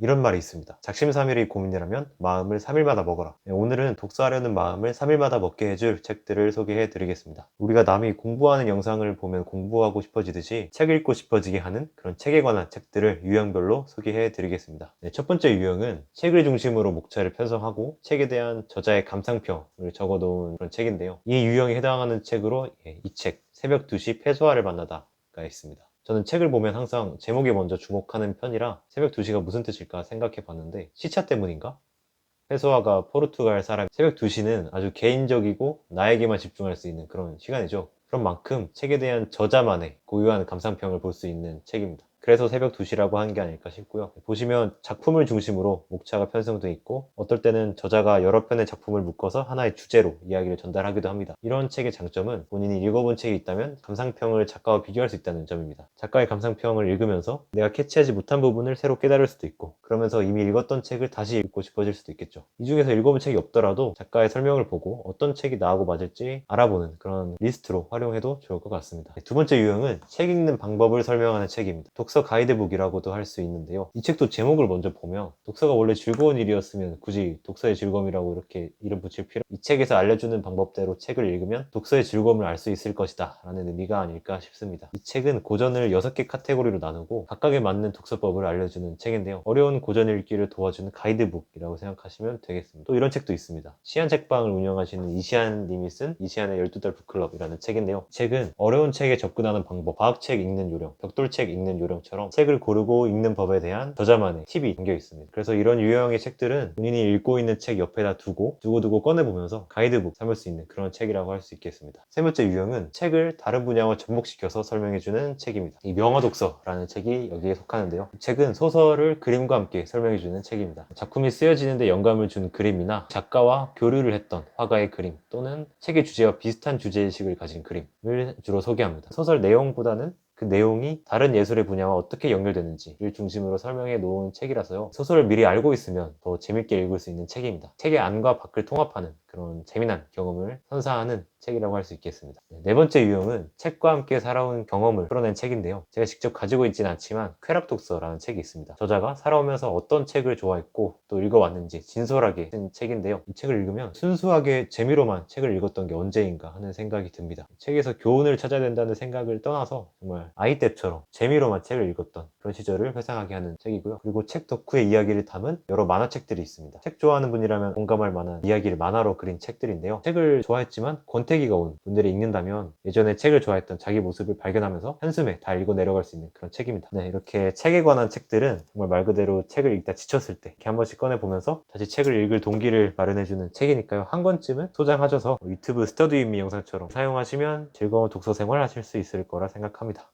이런 말이 있습니다. 작심삼일이 고민이라면 마음을 3일마다 먹어라. 오늘은 독서하려는 마음을 3일마다 먹게 해줄 책들을 소개해 드리겠습니다. 우리가 남이 공부하는 영상을 보면 공부하고 싶어지듯이 책 읽고 싶어지게 하는 그런 책에 관한 책들을 유형별로 소개해 드리겠습니다. 첫 번째 유형은 책을 중심으로 목차를 편성하고 책에 대한 저자의 감상평을 적어 놓은 그런 책인데요. 이 유형에 해당하는 책으로 이 책 새벽 2시 패소아를 만나다가 있습니다. 저는 책을 보면 항상 제목에 먼저 주목하는 편이라 새벽 2시가 무슨 뜻일까 생각해 봤는데, 시차 때문인가? 페소아가 포르투갈 사람, 새벽 2시는 아주 개인적이고 나에게만 집중할 수 있는 그런 시간이죠. 그런 만큼 책에 대한 저자만의 고유한 감상평을 볼 수 있는 책입니다. 그래서 새벽 2시라고 한 게 아닐까 싶고요. 보시면 작품을 중심으로 목차가 편성되어 있고, 어떨 때는 저자가 여러 편의 작품을 묶어서 하나의 주제로 이야기를 전달하기도 합니다. 이런 책의 장점은 본인이 읽어본 책이 있다면 감상평을 작가와 비교할 수 있다는 점입니다. 작가의 감상평을 읽으면서 내가 캐치하지 못한 부분을 새로 깨달을 수도 있고, 그러면서 이미 읽었던 책을 다시 읽고 싶어질 수도 있겠죠. 이 중에서 읽어본 책이 없더라도 작가의 설명을 보고 어떤 책이 나하고 맞을지 알아보는 그런 리스트로 활용해도 좋을 것 같습니다. 두 번째 유형은 책 읽는 방법을 설명하는 책입니다. 독서 가이드북이라고도 할 수 있는데요. 이 책도 제목을 먼저 보면 독서가 원래 즐거운 일이었으면 굳이 독서의 즐거움이라고 이렇게 이름 붙일 필요, 이 책에서 알려주는 방법대로 책을 읽으면 독서의 즐거움을 알 수 있을 것이다 라는 의미가 아닐까 싶습니다. 이 책은 고전을 6개 카테고리로 나누고 각각에 맞는 독서법을 알려주는 책인데요. 어려운 고전 읽기를 도와주는 가이드북이라고 생각하시면 되겠습니다. 또 이런 책도 있습니다. 시안책방을 운영하시는 이시안 님이 쓴 이시안의 12달 북클럽이라는 책인데요. 이 책은 어려운 책에 접근하는 방법, 과학책 읽는 요령, 벽돌책 읽는 요령처럼 책을 고르고 읽는 법에 대한 저자만의 팁이 담겨 있습니다. 그래서 이런 유형의 책들은 본인이 읽고 있는 책 옆에다 두고 꺼내보면서 가이드북 삼을 수 있는 그런 책이라고 할 수 있겠습니다. 세 번째 유형은 책을 다른 분야와 접목시켜서 설명해주는 책입니다. 이 명화독서라는 책이 여기에 속하는데요. 이 책은 소설을 그림과 함께 설명해주는 책입니다. 작품이 쓰여지는데 영감을 준 그림이나 작가와 교류를 했던 화가의 그림, 또는 책의 주제와 비슷한 주제의식을 가진 그림을 주로 소개합니다. 소설 내용보다는 그 내용이 다른 예술의 분야와 어떻게 연결되는지를 중심으로 설명해 놓은 책이라서요. 소설을 미리 알고 있으면 더 재밌게 읽을 수 있는 책입니다. 책의 안과 밖을 통합하는 그런 재미난 경험을 선사하는 책이라고 할 수 있겠습니다. 네 번째 유형은 책과 함께 살아온 경험을 풀어낸 책인데요. 제가 직접 가지고 있지는 않지만 쾌락독서라는 책이 있습니다. 저자가 살아오면서 어떤 책을 좋아했고 또 읽어왔는지 진솔하게 쓴 책인데요. 이 책을 읽으면 순수하게 재미로만 책을 읽었던 게 언제인가 하는 생각이 듭니다. 책에서 교훈을 찾아야 된다는 생각을 떠나서 정말 아이 때처럼 재미로만 책을 읽었던 그런 시절을 회상하게 하는 책이고요. 그리고 책 덕후의 이야기를 담은 여러 만화책들이 있습니다. 책 좋아하는 분이라면 공감할 만한 이야기를 만화로 그린 책들인데요. 책을 좋아했지만 권태기가 온 분들이 읽는다면 예전에 책을 좋아했던 자기 모습을 발견하면서 한숨에 다 읽어 내려갈 수 있는 그런 책입니다. 네, 이렇게 책에 관한 책들은 정말 말 그대로 책을 읽다 지쳤을 때 이렇게 한 번씩 꺼내보면서 다시 책을 읽을 동기를 마련해주는 책이니까요. 한 권쯤은 소장하셔서 유튜브 스터디 윗미 영상처럼 사용하시면 즐거운 독서 생활 하실 수 있을 거라 생각합니다.